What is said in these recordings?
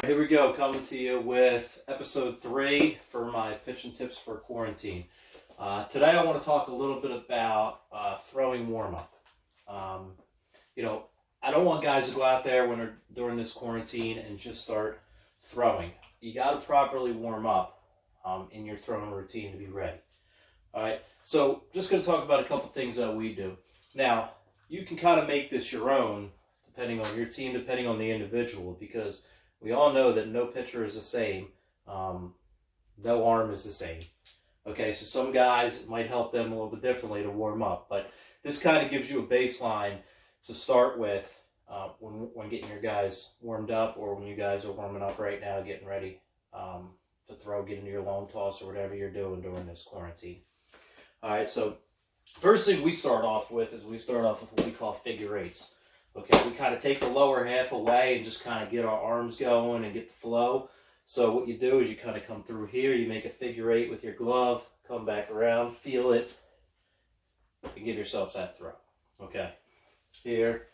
Here we go, coming to you with episode 3 for my pitching tips for quarantine. Today I want to talk a little bit about throwing warm-up. I don't want guys to go out there when they're during this quarantine and just start throwing. You got to properly warm up in your throwing routine to be ready. All right, so just going to talk about a couple things that we do. Now, you can kind of make this your own depending on your team, depending on the individual, because we all know that no pitcher is the same. No arm is the same. Okay, so some guys, it might help them a little bit differently to warm up. But this kind of gives you a baseline to start with when getting your guys warmed up, or when you guys are warming up right now, getting ready to throw, get into your long toss or whatever you're doing during this quarantine. All right, so first thing we start off with what we call figure eights. Okay, we kind of take the lower half away and just kind of get our arms going and get the flow. So what you do is you kind of come through here, you make a figure eight with your glove, come back around, feel it, and give yourself that throw. Okay, here,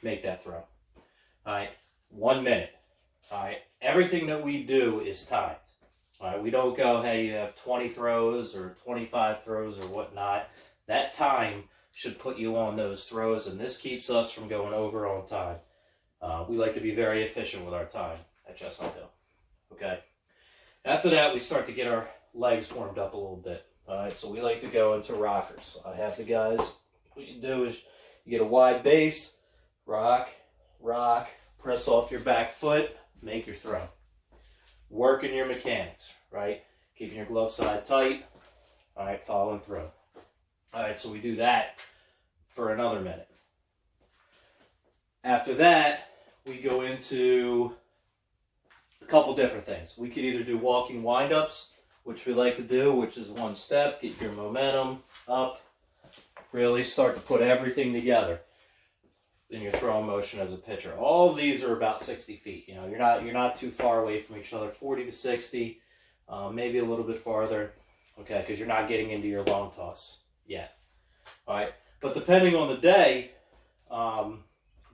make that throw. All right, 1 minute. All right, everything that we do is timed. All right, we don't go, hey, you have 20 throws or 25 throws or whatnot. That time should put you on those throws, and this keeps us from going over on time. We like to be very efficient with our time at Chestnut Hill. Okay. After that, we start to get our legs warmed up a little bit. All right, so we like to go into rockers. I have the guys, what you do is you get a wide base, rock, rock, press off your back foot, make your throw. Working your mechanics, right? Keeping your glove side tight. All right, following through. All right, so we do that for another minute. After that, we go into a couple different things. We could either do walking windups, which we like to do, which is one step, get your momentum up, really start to put everything together in your throwing motion as a pitcher. All of these are about 60 feet. You know, you're not too far away from each other, 40 to 60, maybe a little bit farther, okay, because you're not getting into your long toss yet. All right, but depending on the day,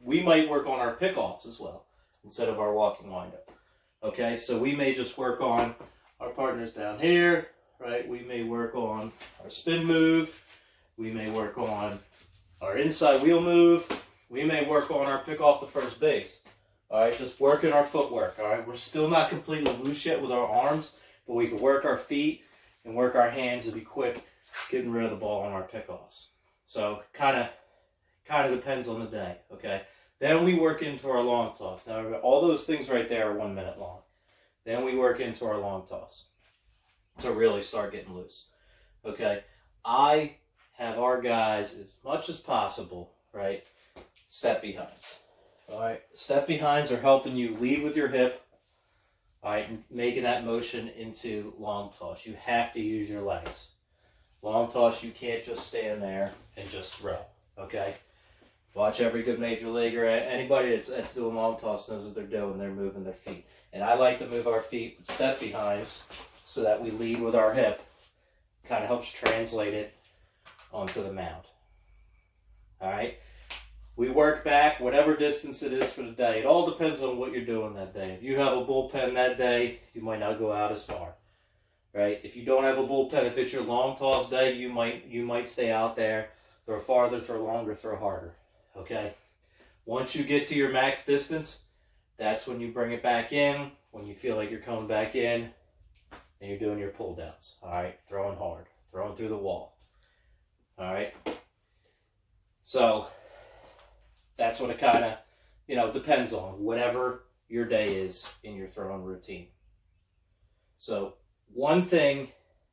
we might work on our pickoffs as well instead of our walking windup. Okay, so we may just work on our partners down here, right? We may work on our spin move. We may work on our inside wheel move. We may work on our pick off the first base. All right, just working our footwork. All right, we're still not completely loose yet with our arms, but we can work our feet and work our hands to be quick getting rid of the ball on our pickoffs. So kind of depends on the day, okay? Then we work into our long toss. Now, all those things right there are 1 minute long. Then we work into our long toss to really start getting loose, okay? I have our guys, as much as possible, right, step behinds. All right, step behinds are helping you lead with your hip, all right, and making that motion into long toss. You have to use your legs. Long toss, you can't just stand there and just throw, okay? Watch every good major leaguer. Anybody that's doing long toss knows what they're doing. They're moving their feet. And I like to move our feet with step behinds so that we lead with our hip. Kind of helps translate it onto the mound. All right? We work back whatever distance it is for the day. It all depends on what you're doing that day. If you have a bullpen that day, you might not go out as far. Right? If you don't have a bullpen, if it's your long toss day, you might stay out there, throw farther, throw longer, throw harder. Okay? Once you get to your max distance, that's when you bring it back in, when you feel like you're coming back in, and you're doing your pull downs. All right? Throwing hard, throwing through the wall. All right? So that's what it kind of, depends on, whatever your day is in your throwing routine. So one thing,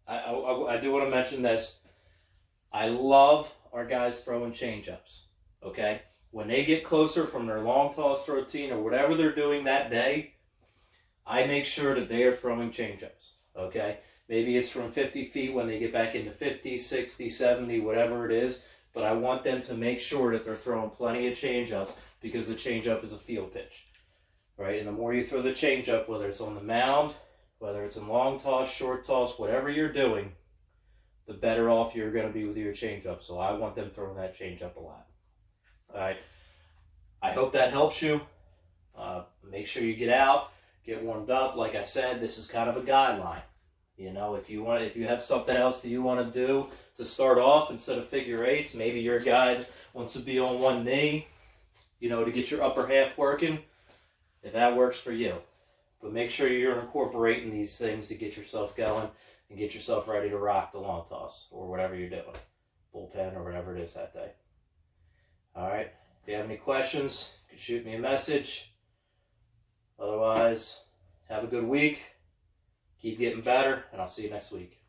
I do want to mention this. I love our guys throwing change-ups, okay? When they get closer from their long toss routine or whatever they're doing that day, I make sure that they are throwing change-ups, okay? Maybe it's from 50 feet when they get back into 50, 60, 70, whatever it is, but I want them to make sure that they're throwing plenty of change-ups because the change-up is a field pitch, right? And the more you throw the change-up, whether it's on the mound, whether it's in long toss, short toss, whatever you're doing, the better off you're going to be with your changeup. So I want them throwing that changeup a lot. All right. I hope that helps you. Make sure you get out. get warmed up. Like I said, this is kind of a guideline. You know, if you have something else that you want to do to start off instead of figure eights, maybe you're a guy that wants to be on one knee, you know, to get your upper half working, if that works for you. But make sure you're incorporating these things to get yourself going and get yourself ready to rock the long toss or whatever you're doing, bullpen or whatever it is that day. All right. If you have any questions, you can shoot me a message. Otherwise, have a good week. Keep getting better, and I'll see you next week.